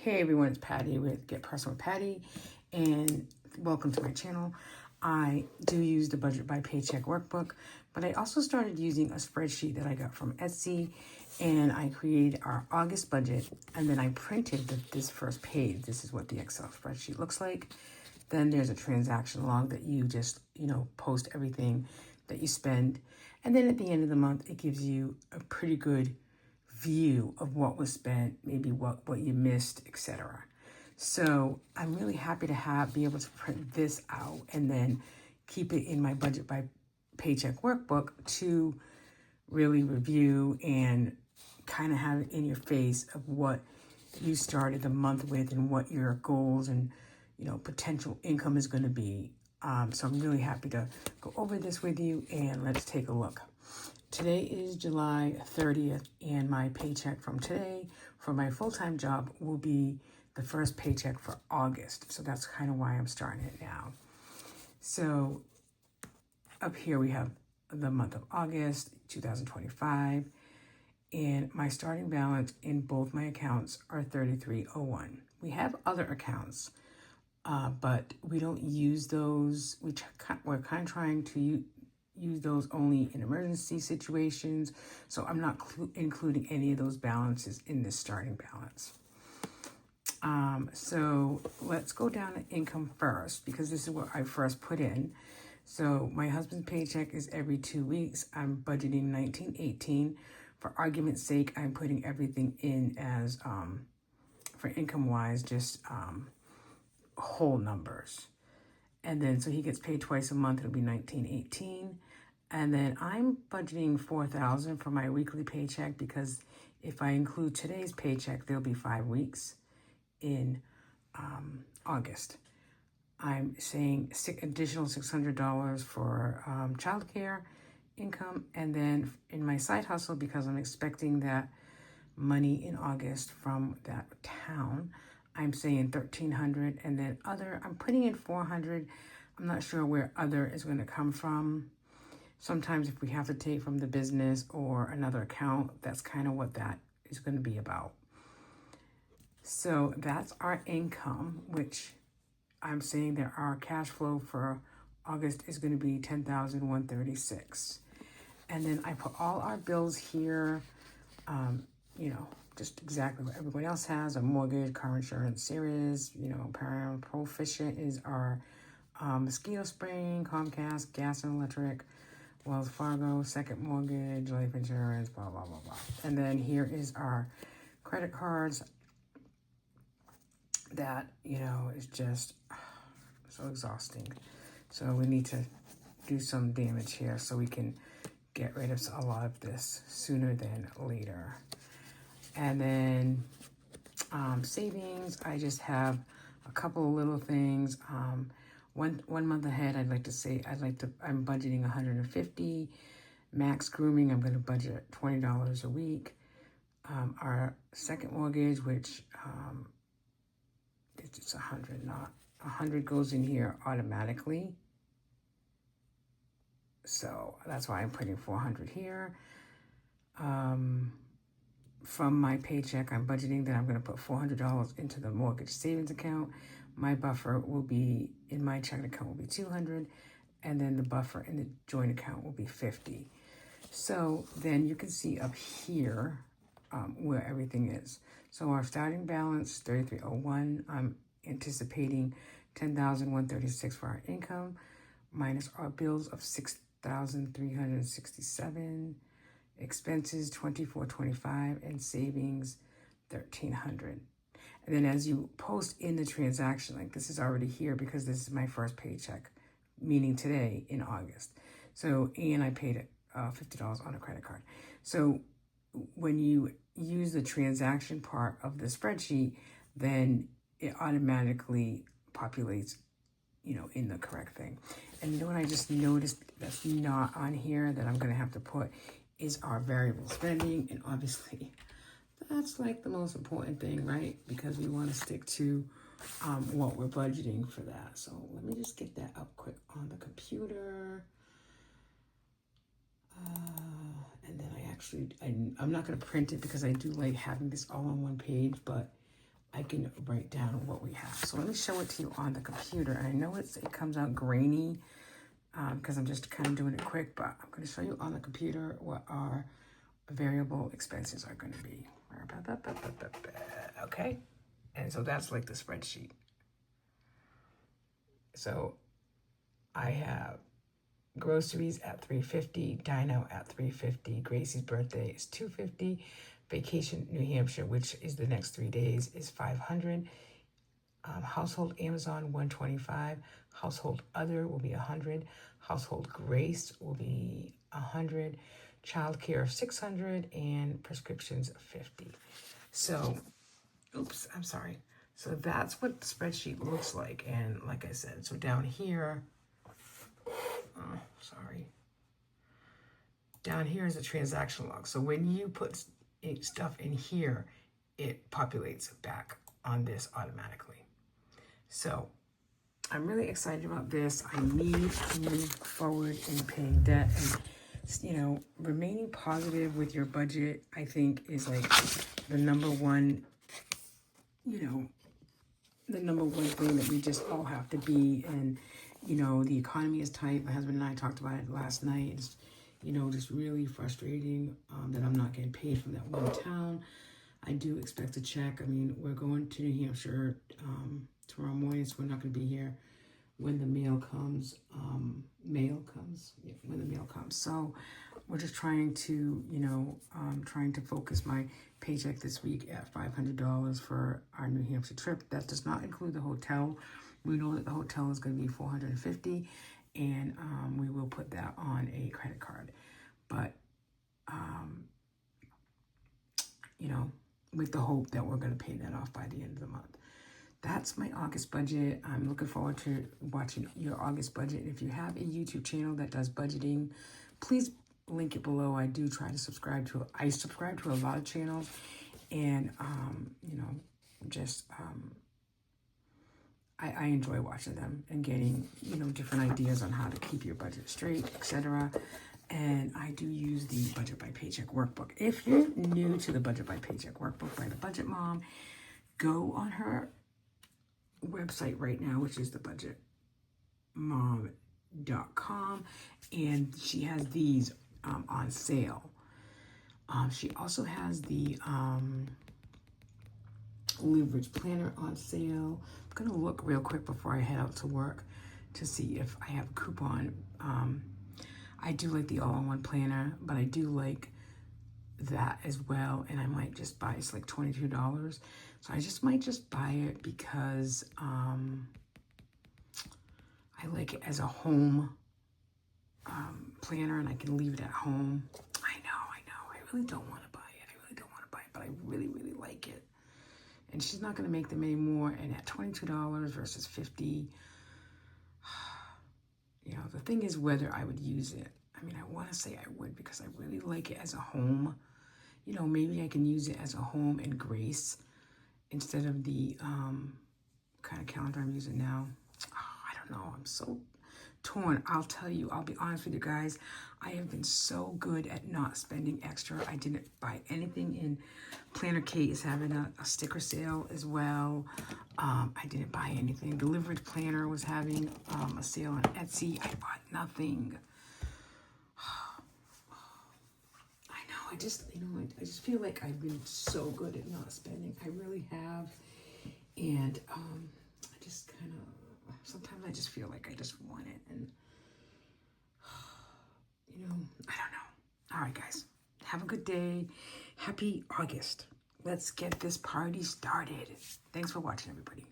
Hey everyone, it's Patty with Get Personal with Patty, and welcome to my channel. I do use the Budget by Paycheck workbook, but I also started using a spreadsheet that I got from Etsy, and I created our August budget, and then I printed this first page. This is what the Excel spreadsheet looks like. Then there's a transaction log that you just, post everything that you spend. And then at the end of the month, it gives you a pretty good view of what was spent, maybe what you missed, etc. So I'm really happy to be able to print this out and then keep it in my Budget by Paycheck workbook to really review and kind of have it in your face of what you started the month with and what your goals and potential income is going to be. So I'm really happy to go over this with you, and let's take a look. Today is July 30th, and my paycheck from today for my full-time job will be the first paycheck for August. So that's kind of why I'm starting it now. So up here we have the month of August 2025, and my starting balance in both my accounts are $33.01. We have other accounts, but we don't use those. We're kind of trying to use those only in emergency situations. So I'm not including any of those balances in this starting balance. So let's go down to income first, because this is what I first put in. So my husband's paycheck is every 2 weeks. I'm budgeting $19.18. For argument's sake, I'm putting everything in as, for income-wise, just whole numbers. And then, so he gets paid twice a month, it'll be $19.18. And then I'm budgeting $4,000 for my weekly paycheck, because if I include today's paycheck, there'll be 5 weeks in August. I'm saying additional $600 for childcare income. And then in my side hustle, because I'm expecting that money in August from that town, I'm saying $1,300. And then other, I'm putting in $400. I'm not sure where other is going to come from. Sometimes if we have to take from the business or another account, that's kind of what that is going to be about. So that's our income, which I'm saying that our cash flow for August is going to be $10,136. And then I put all our bills here, just exactly what everyone else has: a mortgage, car insurance, Sirius, Proficient is our mosquito spraying, Comcast, gas and electric, Wells Fargo, second mortgage, life insurance, blah, blah, blah, blah. And then here is our credit cards that, is just so exhausting. So we need to do some damage here so we can get rid of a lot of this sooner than later. And then savings, I just have a couple of little things. One month ahead, I'm budgeting $150. Max grooming, I'm going to budget $20 a week. Our second mortgage, which it's just $100, not $100 goes in here automatically. So that's why I'm putting $400 here. From my paycheck, I'm budgeting that I'm going to put $400 into the mortgage savings account. My buffer will be, in my checking account, will be $200, and then the buffer in the joint account will be $50. So then you can see up here where everything is. So our starting balance, $33.01. I'm anticipating $10,136 for our income, minus our bills of $6,367, expenses $2,425, and savings $1,300. And then as you post in the transaction, like this is already here because this is my first paycheck, meaning today in August. So, and I paid $50 on a credit card. So when you use the transaction part of the spreadsheet, then it automatically populates, in the correct thing. And you know what I just noticed that's not on here that I'm going to have to put is our variable spending. And obviously that's like the most important thing, right? Because we want to stick to what we're budgeting for that. So let me just get that up quick on the computer. And then I'm not going to print it because I do like having this all on one page, but I can write down what we have. So let me show it to you on the computer. And I know it comes out grainy because I'm just kind of doing it quick, but I'm going to show you on the computer what our variable expenses are going to be. Okay. And so that's like the spreadsheet. So I have groceries at $350, dino at $350, Gracie's birthday is $250, vacation New Hampshire, which is the next 3 days, is $500, household Amazon $125, household other will be $100, household Grace will be $100, childcare $600, and prescriptions $50. So, oops, I'm sorry. So that's what the spreadsheet looks like. And like I said, so down here, down here is a transaction log. So when you put stuff in here, it populates back on this automatically. So I'm really excited about this. I need to move forward in paying debt, and you know, remaining positive with your budget, I think, is like the number one, you know, the number one thing that we just all have to be. And you know, the economy is tight. My husband and I talked about it last night. It's, you know, just really frustrating that I'm not getting paid from that one town. I do expect a check. I mean, we're going to New Hampshire tomorrow morning, so we're not going to be here when the mail comes. When the mail comes. So we're just trying to, you know, trying to focus my paycheck this week at $500 for our New Hampshire trip. That does not include the hotel. We know that the hotel is going to be $450, and we will put that on a credit card. But, you know, with the hope that we're going to pay that off by the end of the month. That's my August budget. I'm looking forward to watching your August budget. If you have a YouTube channel that does budgeting, please link it below. I do try to subscribe to it. I subscribe to a lot of channels, and, you know, just... I enjoy watching them and getting, you know, different ideas on how to keep your budget straight, etc. And I do use the Budget by Paycheck workbook. If you're new to the Budget by Paycheck workbook by the Budget Mom, go on her website right now, which is thebudgetmom.com, and she has these on sale. She also has the leverage planner on sale. I'm gonna look real quick before I head out to work to see if I have a coupon. I do like the all-in-one planner, but I do like that as well, and I might just buy, it's like $22, so I just might just buy it because I like it as a home planner, and I can leave it at home. I know, I really don't want to buy it. But I really, really like it. And she's not going to make them anymore. And at $22 versus $50, you know, the thing is whether I would use it. I mean, I want to say I would because I really like it as a home. You know, maybe I can use it as a home and Grace instead of the kind of calendar I'm using now. Oh, I don't know. I'm so torn. I'll tell you, I'll be honest with you guys. I have been so good at not spending extra. I didn't buy anything in Planner Kate is having a sticker sale as well. I didn't buy anything. The Leverage Planner was having a sale on Etsy. I bought nothing. I know. I just feel like I've been so good at not spending. I really have. And I just kind of, sometimes I just feel like I just want it. And, you know, I don't know. All right, guys. Have a good day. Happy August. Let's get this party started. Thanks for watching, everybody.